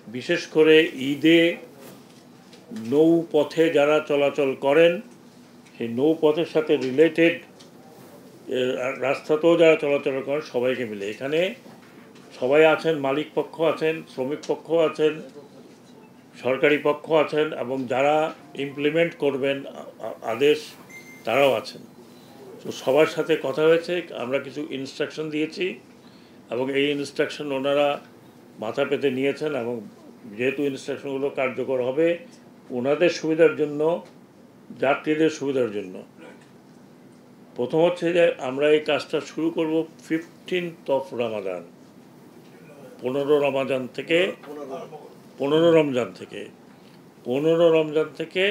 বিশেষ করে ঈদে নৌপথে যারা চলাচল করেন সেই নৌপথের সাথে রিলেটেড রাস্তাতেও যারা চলাচল করেন সবাইকে মিলে এখানে সবাই আছেন, মালিক পক্ষ আছেন, শ্রমিক পক্ষ আছেন, সরকারি পক্ষ আছেন এবং যারা ইমপ্লিমেন্ট করবেন আদেশ তারাও আছেন। তো সবার সাথে কথা হয়েছে, আমরা কিছু ইনস্ট্রাকশন দিয়েছি এবং এই ইনস্ট্রাকশন ওনারা মাথা পেতে নিয়েছেন এবং যেহেতু ইনস্ট্রাকশনগুলো কার্যকর হবে ওনাদের সুবিধার জন্য, যাত্রীদের সুবিধার জন্য। প্রথম হচ্ছে যে আমরা এই কাজটা শুরু করব 15th of রমাদান, 15 রমজান থেকে 15 রমজান থেকে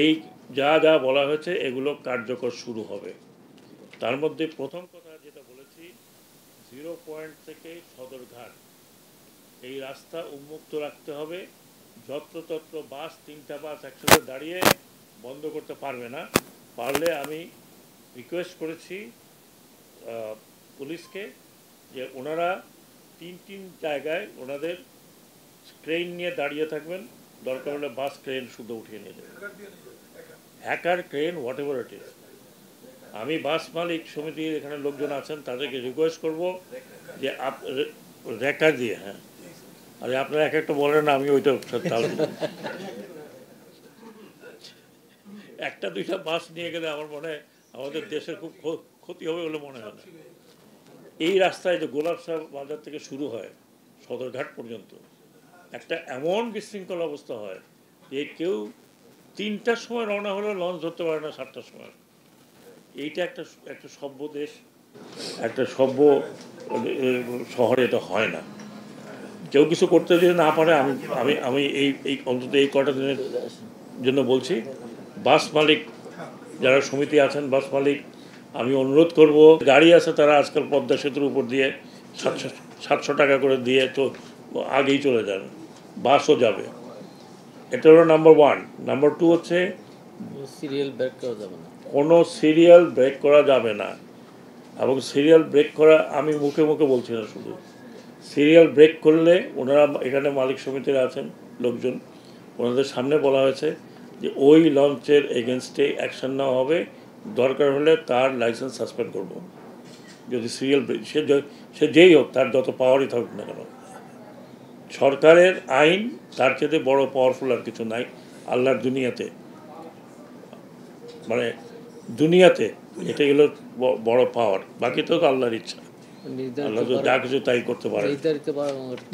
এই যা যা বলা হয়েছে এগুলো কার্যকর শুরু হবে। তার মধ্যে প্রথম কথা যেটা বলেছি, 0 পয়েন্ট থেকে সদরঘাট এই রাস্তা উন্মুক্ত রাখতে হবে। যত্রতত্র বাস, 3টা বাস একসাথে দাঁড়িয়ে বন্ধ করতে পারবে না। পারলে আমি রিকোয়েস্ট করেছি পুলিশকে যে ওনারা তিন জায়গায় ওনাদের ক্রেন নিয়ে দাঁড়িয়ে থাকবেন, দরকার হলে বাস ক্রেন শুধু উঠিয়ে নিয়ে যাবেন, hacker crane what ever it is. আমি বাস মালিক সমিতির এখানে লোকজন আছেন তাদেরকে রিকোয়েস্ট করব যে রেখা দিয়ে, হ্যাঁ আরে আপনারা এক একটা বলেন না, আমি ওইটা একটা দুইটা বাস নিয়ে গেলে আমার মনে হয় আমাদের দেশের খুব ক্ষতি হবে বলে মনে হয় না। এই রাস্তায় যে গোলাপ শাহ বাজার থেকে শুরু হয় সদরঘাট পর্যন্ত একটা এমন বিশৃঙ্খল অবস্থা হয় যে কেউ 3টার সময় রওনা হলে লঞ্চ ধরতে পারে না 7টার সময়। এইটা একটা সভ্য দেশ, একটা সভ্য শহরে এটা হয় না। কেউ কিছু করতে যদি না পারে আমি আমি আমি এই অন্তত এই কটা দিনের জন্য বলছি, বাস মালিক যারা সমিতি আছেন, বাস মালিক আমি অনুরোধ করব, গাড়ি আছে তারা আজকাল পদ্মা সেতুর উপর দিয়ে 700 টাকা করে দিয়ে তো আগেই চলে যান, বাসও যাবে। এটা হলো নাম্বার 1। নাম্বার 2 হচ্ছে কোনো সিরিয়াল ব্রেক করা যাবে না। এবং সিরিয়াল ব্রেক করা আমি মুখে মুখে বলছি না, শুধু সিরিয়াল ব্রেক করলে ওনারা এখানে মালিক সমিতিরা আছেন লোকজন, ওনাদের সামনে বলা হয়েছে যে ওই লঞ্চের এগেনস্টে অ্যাকশন নেওয়া হবে, দরকার হলে তার লাইসেন্স সাসপেন্ড করব। যদি সিরিয়াল ব্রেক, সে যেই হোক, তার যত পাওয়ারই থাকুক না কেন। সরকারের আইন তার চেয়ে বড় পাওয়ারফুল আর কিছু নাই আল্লাহর দুনিয়াতে, মানে দুনিয়াতে এটা হলো বড় পাওয়ার। বাকি তো আল্লাহর ইচ্ছা, আল্লাহ তো যা কিছু তাই করতে পারে।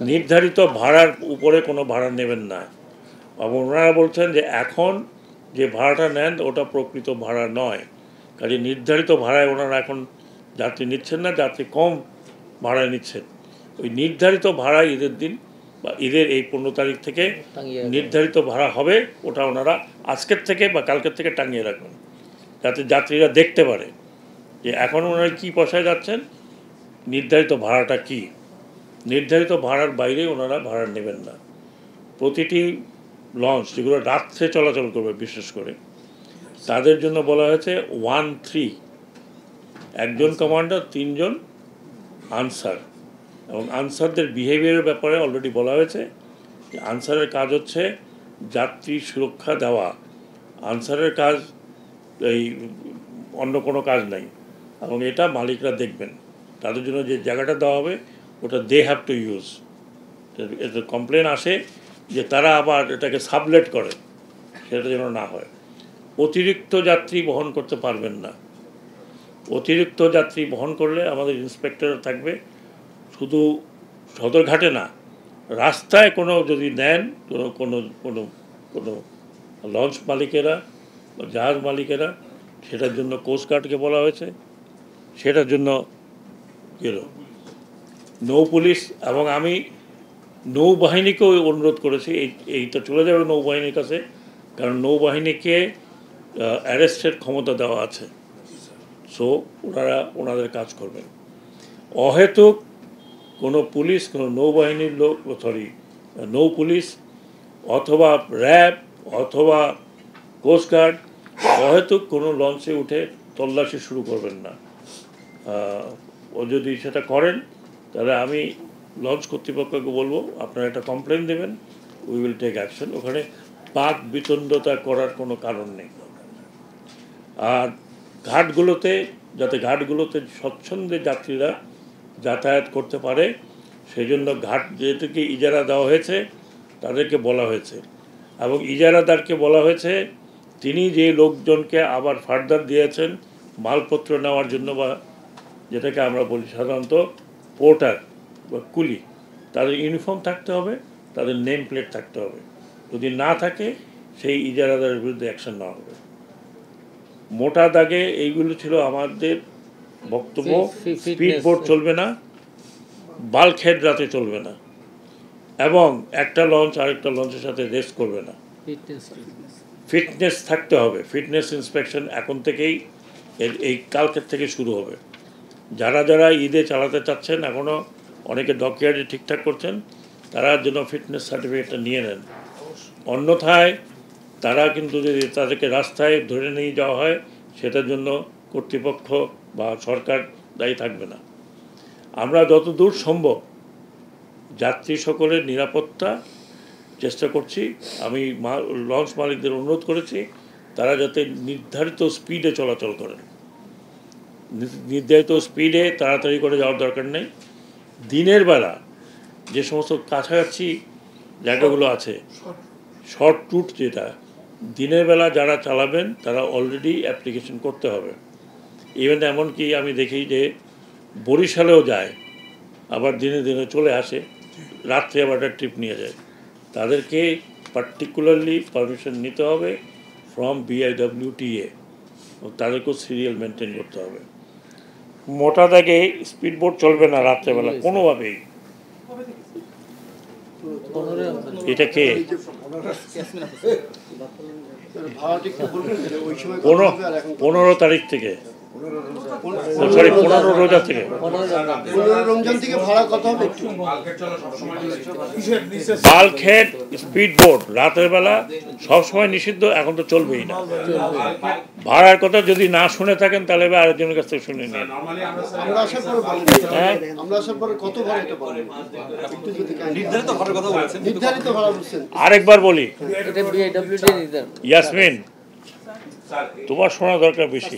নির্ধারিত ভাড়ার উপরে কোনো ভাড়া নেবেন না। এবং ওনারা বলছেন যে এখন যে ভাড়াটা নেন ওটা প্রকৃত ভাড়া নয়, কাজে নির্ধারিত ভাড়ায় ওনারা এখন যাত্রী নিচ্ছেন না, যাত্রী কম ভাড়ায় নিচ্ছেন। ওই নির্ধারিত ভাড়া ঈদের দিন বা ঈদের এই 15 তারিখ থেকে নির্ধারিত ভাড়া হবে, ওটা ওনারা আজকের থেকে বা কালকের থেকে টাঙিয়ে রাখবেন, যাতে যাত্রীরা দেখতে পারে যে এখন ওনারা কী পয়সায় যাচ্ছেন, নির্ধারিত ভাড়াটা কি। নির্ধারিত ভাড়ার বাইরে ওনারা ভাড়া নেবেন না। প্রতিটি লঞ্চ যেগুলো রাত্রে চলাচল করবে বিশেষ করে তাদের জন্য বলা হয়েছে 1-3, একজন কমান্ডার, 3 জন আনসার। এবং আনসারদের বিহেভিয়ারের ব্যাপারে অলরেডি বলা হয়েছে যে আনসারের কাজ হচ্ছে যাত্রী সুরক্ষা দেওয়া, আনসারের কাজ এই অন্য কোনো কাজ নাই। এবং এটা মালিকরা দেখবেন, তাদের জন্য যে জায়গাটা দেওয়া হবে ওটা দে হ্যাভ টু ইউজ। এটা কমপ্লেন আসে যে তারা আবার এটাকে সাবলেট করে, সেটা যেন না হয়। অতিরিক্ত যাত্রী বহন করতে পারবেন না। অতিরিক্ত যাত্রী বহন করলে আমাদের ইন্সপেক্টর থাকবে, শুধু সদরঘাটে না, রাস্তায় কোনো যদি নেন কোনো কোনো কোনো লঞ্চ মালিকেরা বা জাহাজ মালিকেরা, সেটার জন্য কোস্টগার্ডকে বলা হয়েছে, সেটার জন্য নৌ পুলিশ। এবং আমি নৌবাহিনীকেও অনুরোধ করেছি, এইটা চলে যাবে নৌবাহিনীর কাছে, কারণ নৌবাহিনীকে অ্যারেস্টের ক্ষমতা দেওয়া আছে। সো ওনাদের কাজ করবেন। অহেতুক কোনো পুলিশ, কোনো নৌবাহিনীর লোক, নৌ পুলিশ অথবা র্যাব অথবা কোস্টগার্ড অহেতুক কোনো লঞ্চে উঠে তল্লাশি শুরু করবেন না। ও যদি সেটা করেন তাহলে আমি লঞ্চ কর্তৃপক্ষকে বলবো আপনারা একটা কমপ্লেন দেবেন, উই উইল টেক অ্যাকশন। ওখানে পাক বিতণ্ডতা করার কোনো কারণ নেই। আর ঘাটগুলোতে ঘাটগুলোতে স্বচ্ছন্দে যাত্রীরা যাতায়াত করতে পারে সেই জন্য ঘাট যেহেতুকে ইজারা দেওয়া হয়েছে তাদেরকে বলা হয়েছে, এবং ইজারাদারকে বলা হয়েছে তিনি যে লোকজনকে আবার ফার্দার দিয়েছেন মালপত্র নেওয়ার জন্য, বা যেটাকে আমরা বলি সাধারণত পোর্টার বা কুলি, তাদের ইউনিফর্ম থাকতে হবে, তাদের নেম প্লেট থাকতে হবে। যদি না থাকে সেই ইজারাদারের বিরুদ্ধে অ্যাকশন নেওয়া হবে। মোটা দাগে এইগুলো ছিল আমাদের বক্তব্য। স্পিড বোট চলবে না, বাল্ক হেড রাতে চলবে না, এবং একটা লঞ্চ আরেকটা লঞ্চের সাথে রেস করবে না। ফিটনেস থাকতে হবে। ফিটনেস ইন্সপেকশন এখন থেকেই এই কালকের থেকে শুরু হবে। যারা যারা ঈদে চালাতে চাচ্ছেন, এখনও অনেকে ডকইয়ার্ডে ঠিকঠাক করছেন, তারা যেন ফিটনেস সার্টিফিকেটটা নিয়ে নেন। অন্যথায় তারা কিন্তু যদি তাদেরকে রাস্তায় ধরে নিয়ে যাওয়া হয় সেটার জন্য কর্তৃপক্ষ বা সরকার দায়ী থাকবে না। আমরা যতদূর সম্ভব যাত্রী সকলের নিরাপত্তা চেষ্টা করছি। আমি লঞ্চ মালিকদের অনুরোধ করেছি তারা যাতে নির্ধারিত স্পিডে চলাচল করেন। নির্ধারিত স্পিডে তাড়াতাড়ি করে যাওয়ার দরকার নেই। দিনের বেলা যে সমস্ত কাছাকাছি জায়গাগুলো আছে, শর্ট রুট, যেটা দিনের বেলা যারা চালাবেন তারা অলরেডি অ্যাপ্লিকেশন করতে হবে। ইভেন এমনকি আমি দেখি যে বরিশালেও যায়, আবার দিনে দিনে চলে আসে, রাত্রে আবার একটা ট্রিপ নিয়ে যায়। তাদেরকে পার্টিকুলারলি পারমিশন নিতে হবে ফ্রম BIWTA, তাদেরকেও সিরিয়াল মেনটেন করতে হবে। মোটা দাগে স্পিড বোট চলবে না রাত্রেবেলা কোনোভাবেই। এটা কে 15 তারিখ থেকে, সরি 15 রোজা থেকে, বাল্কহেড স্পিড বোট রাতের বেলা সবসময় নিষিদ্ধ, এখন তো চলবেই না। ভাড়ার কথা যদি না শুনে থাকেন তাহলে আরেকজনের কাছ থেকে শুনে নিন। আরেকবার বলি, ইয়াসমিন তোমার শোনা দরকার বেশি।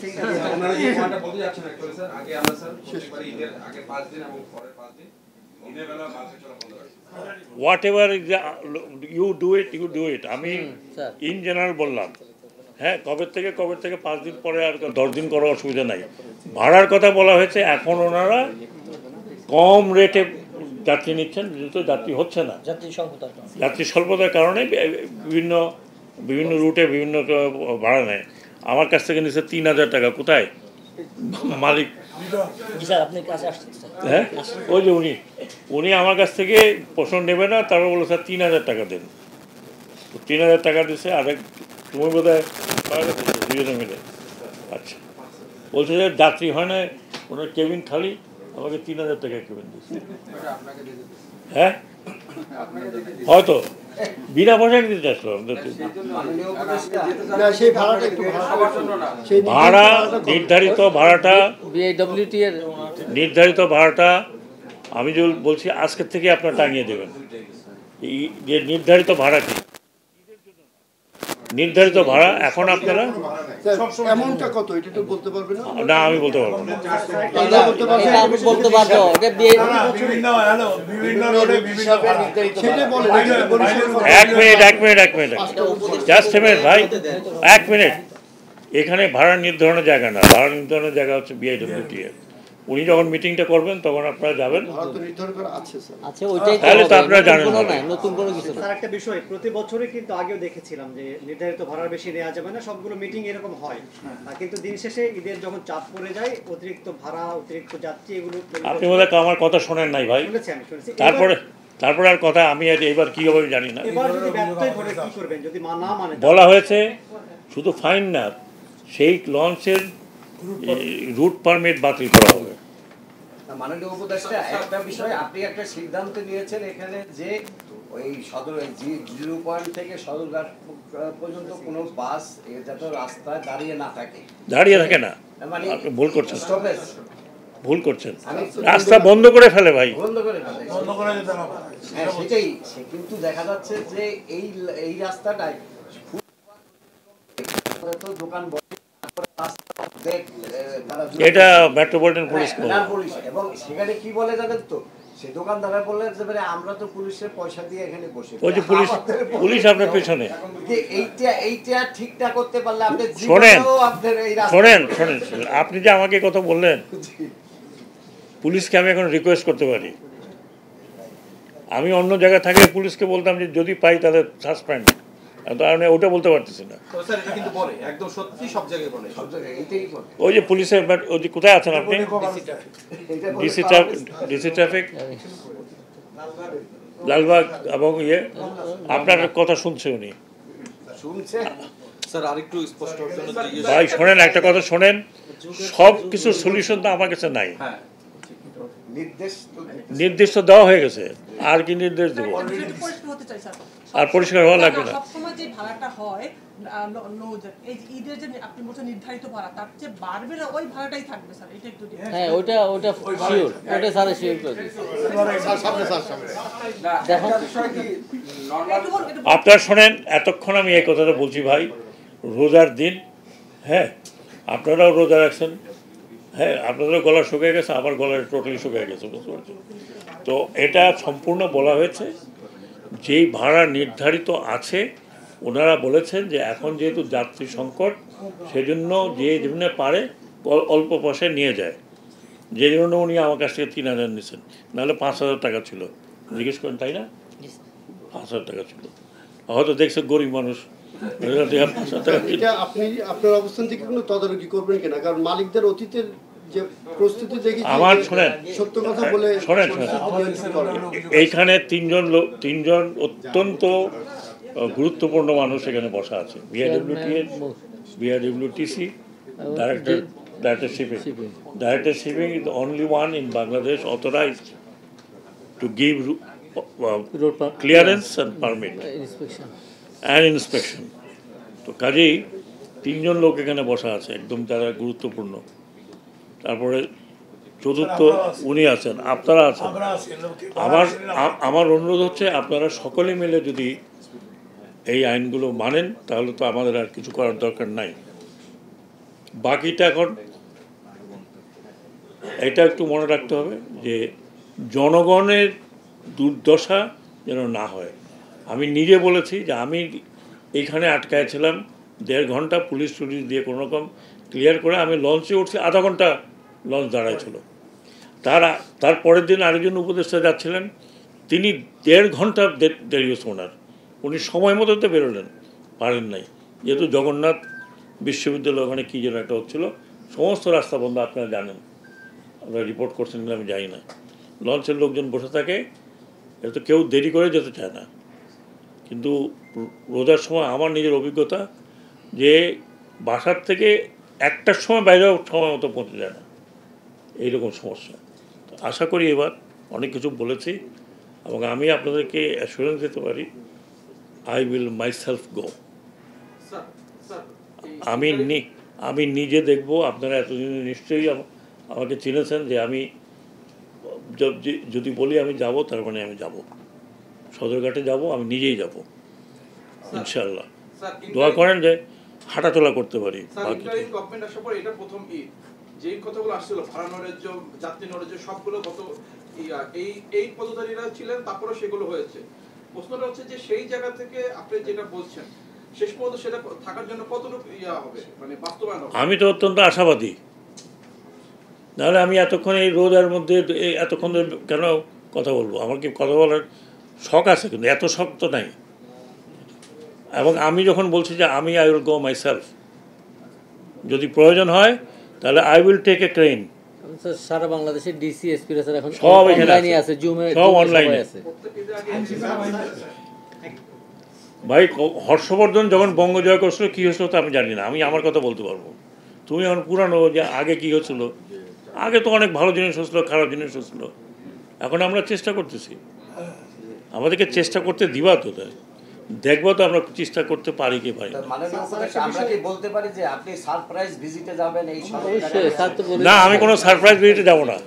whatever you do it আমি ইন জেনারেল বললাম। হ্যাঁ, কবে থেকে 5 দিন পরে আর 10 দিন করার অসুবিধা নাই। ভাড়ার কথা বলা হয়েছে, এখন ওনারা কম রেটে যাত্রী নিচ্ছেন, যেহেতু যাত্রী হচ্ছে না, যাত্রী স্বল্পতার কারণে বিভিন্ন রুটে বিভিন্ন ভাড়া নেয়। আমার কাছ থেকে নিচ্ছে 3000 টাকা। কোথায় মালিক? হ্যাঁ, ওই যে উনি আমার কাছ থেকে প্রশ্ন নেবে না, তারপর বলো স্যার 3000 টাকা দেন। 3000 টাকা দিচ্ছে। আরেক তুমি বোধ হয় দুজনে মিলে। আচ্ছা, বলছে যে যাত্রী হয় না, ওনার কেবিন খালি, আমাকে 3000 টাকা কেবিন দিচ্ছে। হ্যাঁ, হয়তো বিনা পয়সা দিতে আসলো। ভাড়া নির্ধারিত ভাড়াটা আমি যে বলছি আজকের থেকে আপনার টাঙিয়ে দেবেন। যে নির্ধারিত ভাড়া কি, নির্ধারিত ভাড়া এখন আপনারা না, আমি বলতে পারবো না। এক মিনিট জাস্ট এ মিনিট ভাই, 1 মিনিট। এখানে ভাড়া নির্ধারণের জায়গা না, ভাড়া নির্ধারণের জায়গা হচ্ছে BIWTA। উনি যখন মিটিংটা করবেন তখন আপনারা যাবেন, তাহলে তো আপনারা জানেন। নতুন কোনো কিছু না। একটা বিষয়, প্রতি বছরই কিন্তু আগেও দেখেছিলাম যে নির্ধারিত ভাড়ার বেশি নেওয়া যাবে না, সবগুলো মিটিং এরকম হয়। কিন্তু দিন শেষে ঈদের যখন চাপ পড়ে যায়, অতিরিক্ত ভাড়া, অতিরিক্ত যাত্রী, এগুলো আপনি বোধহয় আমার কথা শোনেন নাই ভাই। তারপরে আর কথা আমি এবার কি হবে জানি না। বলা হয়েছে শুধু ফাইন না, সেই লঞ্চের রুট পারমিট বাতিল করা হবে। মাননীয় উপদেষ্টা, একটা বিষয় আপনি একটা সিদ্ধান্ত নিয়েছেন এখানে যে ওই সদর জিরো পয়েন্ট থেকে সদরঘাট পর্যন্ত কোনো বাস যাতে রাস্তায় দাঁড়িয়ে থাকে না, মানে ভুল করছেন। ভুল করছেন, রাস্তা বন্ধ করে ফেলে ভাই। বন্ধ করে ফেলে। হ্যাঁ সেটাই, কিন্তু দেখা যাচ্ছে যে এই রাস্তাটায় দোকান এটা মেট্রোপলিটন পুলিশ এবং সেখানে কি বলে জানেন তো, সে দোকানদাররা বললেন যে আমরা তো পুলিশের পয়সা দিয়ে এখানে বসে, ওই যে পুলিশ আপনার পেছনে। এইটা ঠিক না করতে পারলে আপনি শোনেন আপনার এই শোনেন শোনেন আপনি যে আমাকে কথা বললেন, পুলিশকে আমি এখন রিকোয়েস্ট করতে পারি। আমি অন্য জায়গায় থাকলে পুলিশকে বলতাম যে যদি পাই তাহলে সাসপেন্ড, আমি ওটা বলতে পারতেছি না। ওই যে পুলিশের ওই যে কোথায় আছেন আপনি, ডিসি ট্রাফিক লালবাগ, এবং আপনার কথা শুনছে উনি। ভাই শোনেন, একটা কথা শোনেন, সব কিছু সলিউশন তো আমার কাছে নাই। নির্দেশ তো দেওয়া হয়ে গেছে, আর কি নির্দেশ দেবো? আর পরিষ্কার হওয়া লাগবে না। সবসময় যে ভাড়াটা হয় এই ঈদের যে আপনি বলছেন নির্ধারিত ভাড়া, তার চেয়ে বাড়বে না ওই ভাড়াটাই থাকবে স্যার, এটা একটু হ্যাঁ ওটা শিওর, ওটা স্যার শিওর করে আপনারা শোনেন, এতক্ষণ আমি এই কথাটা বলছি ভাই, রোজার দিন, হ্যাঁ আপনারাও রোজা রাখছেন, হ্যাঁ আপনাদেরও গলা শুকিয়ে গেছে, আমার গলা টোটালি শুকিয়ে গেছে, বুঝতে পারছেন তো। এটা সম্পূর্ণ বলা হয়েছে, যেই ভাড়া নির্ধারিত আছে ওনারা বলেছেন যে এখন যেহেতু যাত্রী সংকট, সেজন্য যে জন্য পারে অল্প পয়সায় নিয়ে যায়, যে জন্য উনি আমার কাছ থেকে 3,000 নিয়েছেন, নাহলে 5,000 টাকা ছিল, জিজ্ঞেস করেন তাই না, 5,000 টাকা ছিল। হয়তো দেখছে গরিব মানুষ, আপনি আপনার অবস্থান থেকে কোনো তদারকি করবেন কিনা? কারণ মালিকদের অতীতের যে প্রস্তুতি দেখি, আমার শোনেন, সত্য কথা বলে শোনেন এইখানে তিনজন অত্যন্ত গুরুত্বপূর্ণ মানুষ এখানে বসা আছে। BRWTC Director Shipping is the only one in Bangladesh authorized to give clearance and permit and inspection. তো কাজেই 3জন লোক এখানে বসা আছে, একদম তারা গুরুত্বপূর্ণ। তারপরে চতুর্থ উনি আছেন, আপনারা আছেন। আমার অনুরোধ হচ্ছে আপনারা সকলে মিলে যদি এই আইনগুলো মানেন তাহলে তো আমাদের আর কিছু করার দরকার নাই। বাকিটা এখন এটা একটু মনে রাখতে হবে যে জনগণের দুর্দশা যেন না হয়। আমি নিজে বলেছি যে আমি এইখানে আটকায় ছিলাম 1.5 ঘন্টা, পুলিশ দিয়ে কোনো রকম ক্লিয়ার করে আমি লঞ্চে উঠছি, আধা ঘন্টা লঞ্চ দাঁড়াইছিল। তার পরের দিন আরেকজন উপদেষ্টা যাচ্ছিলেন, তিনি 1.5 ঘন্টা দেরি হচ্ছে ওনার, উনি সময় মতো তো বেরোলেন, পারেন নাই, যেহেতু জগন্নাথ বিশ্ববিদ্যালয় ওখানে কী যেন একটা হচ্ছিলো, সমস্ত রাস্তা বন্ধ, আপনারা জানেন, আপনারা রিপোর্ট করছেন কিনা আমি জানি না। লঞ্চের লোকজন বসে থাকে, এটা তো কেউ দেরি করে যেতে চায় না। কিন্তু রোজার সময় আমার নিজের অভিজ্ঞতা যে বাসার থেকে 1টার সময় বাইরেও সময় মতো পৌঁছে যায় না, এইরকম সমস্যা। তো আশা করি এবার অনেক কিছু বলেছি এবং আমি আপনাদেরকে অ্যাসুরেন্স দিতে পারি, আই উইল মাইসেলফ গো। আমি নিজে দেখব। আপনারা এতদিন নিশ্চয়ই আমাকে চিনেছেন যে আমি যদি বলি আমি যাব, তার মানে আমি যাব, সদরঘাটে যাব, আমি নিজেই যাব ইনশাল্লাহ। দোয়া করেন যে হাঁটাচলা করতে পারি। যে কথাগুলো আসছিল ভাড়া নৈরাজ্য, যাত্রী নৈরাজ্য, সবগুলো কত এই পদধারীরা ছিলেন, তারপরে সেগুলো হয়েছে। প্রশ্নটা হচ্ছে যে সেই জায়গা থেকে আপনি যেটা বলছেন শেষ পর্যন্ত সেটা থাকার জন্য কতটুকু হবে, মানে বাস্তবায়ন হবে? আমি তো অত্যন্ত আশাবাদী, নাহলে আমি এতক্ষণ এই রোজার মধ্যে এতক্ষণ কেন কথা বলবো? আমার কি কথা বলার শখ আছে, কিন্তু এত শখ তো নাই। এবং আমি যখন বলছি যে আমি আই উইল গো মাইসেলফ, যদি প্রয়োজন হয় তাহলে I will take a train. সারা বাংলাদেশের ডিসি এসপি এখন সব এখানে আছে, জুমে সব অনলাইনে আছে। ভাই হর্ষবর্ধন যখন বঙ্গ জয় করছিল কী হয়েছিল তো আমি জানি না, আমি আমার কথা বলতে পারবো। তুমি এখন পুরানো যে আগে কী হচ্ছিলো, আগে তো অনেক ভালো জিনিস হচ্ছিলো, খারাপ জিনিস হচ্ছিলো, এখন আমরা চেষ্টা করতেছি, আমাদেরকে চেষ্টা করতে দিবা তো। তাই দেখবো তো আমরা চেষ্টা করতে পারি কি পারি না। মাননীয় উপদেষ্টা আমরা কি বলতে পারি যে আপনি সারপ্রাইজ ভিজিটে যাবেন এই অবশ্যই স্যার তো বলে না, আমি কোনো সারপ্রাইজ ভিজিটে যাবো না।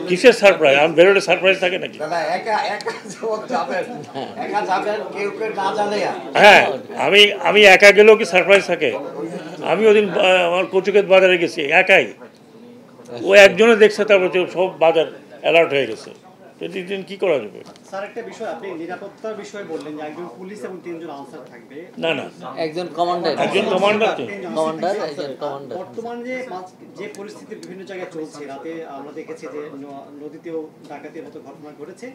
কিসের সারপ্রাইজ? আমি বেরোলে সারপ্রাইজ থাকে নাকি? দাদা একা একা যাবেন, একা যাবেন, কেউ কেউ না জানে। হ্যাঁ, আমি একা গেলেও কি সারপ্রাইজ থাকে? আমি ওদিন আমার কচুক্ষেত বাজারে গেছি একাই, ও একজনে দেখছে, তারপর সব বাজার অ্যালার্ট হয়ে গেছে। দিন কি করা যাবে? স্যার একটা বিষয় আপনি নিরাপত্তার বিষয়ে বললেন যে একজন পুলিশ এবং 3 জন আনসার থাকবে। না না, একজন কমান্ডার, একজন কমান্ডার তো। কমান্ডার, একজন কমান্ডার। বর্তমানে যে পরিস্থিতি বিভিন্ন জায়গায় চলছে, রাতে আমরা দেখেছি যে নদীতেও ডাকাতির মতো ঘটনা ঘটেছে,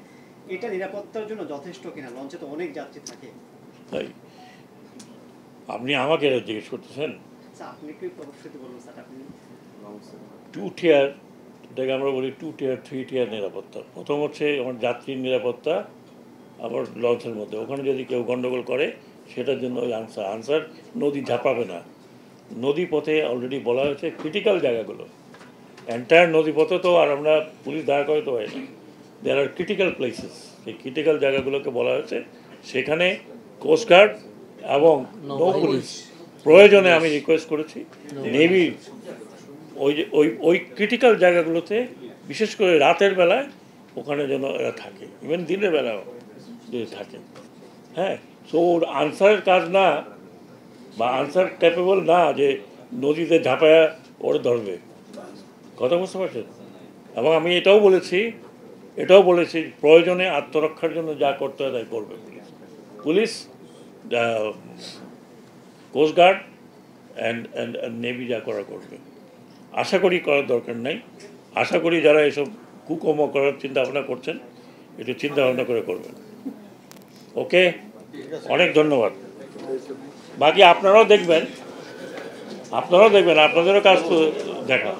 এটা নিরাপত্তার জন্য যথেষ্ট কিনা? লঞ্চে তো অনেক যাত্রী থাকে। তাই আপনি আমাকে জিজ্ঞেস করতেছেন? আচ্ছা, আপনি কি অবশ্যই বলুন স্যার। আপনি 2 টিয়ার, এটাকে আমরা বলি 2 টিয়ার 3 টিয়ার নিরাপত্তা। প্রথম হচ্ছে আমার যাত্রীর নিরাপত্তা, আবার লঞ্চের মধ্যে ওখানে যদি কেউ গণ্ডগোল করে সেটার জন্য ওই আনসার নদী ঝাঁপাবে না। নদী পথে অলরেডি বলা হয়েছে ক্রিটিক্যাল জায়গাগুলো, এন্টায়ার নদী পথে তো আর আমরা পুলিশ দাঁড় করে তো হয় না, দেয়ার আর ক্রিটিক্যাল প্লেসেস। সেই ক্রিটিক্যাল জায়গাগুলোকে বলা হয়েছে, সেখানে কোস্টগার্ড এবং নৌ পুলিশ প্রয়োজনে আমি রিকোয়েস্ট করেছি নেভি ওই ক্রিটিক্যাল জায়গাগুলোতে, বিশেষ করে রাতের বেলায় ওখানে যেন এরা থাকে, ইভেন দিনের বেলাও যদি থাকে। হ্যাঁ, সো ওর আনসারের কাজ না, বা আনসার ক্যাপেবল না যে নদীতে ঝাঁপায়া ওরা ধরবে। কথা বুঝতে পারছেন? এবং আমি এটাও বলেছি প্রয়োজনে আত্মরক্ষার জন্য যা করতে হয় তাই করবে পুলিশ, কোস্টগার্ড অ্যান্ড নেভি যা করবে। আশা করি করার দরকার নাই। আশা করি যারা এসব কুকর্ম করার চিন্তা ভাবনা করছেন, একটু চিন্তা ভাবনা করে করবেন। ওকে, অনেক ধন্যবাদ। বাকি আপনারাও দেখবেন, আপনাদেরও কাজ তো দেখা।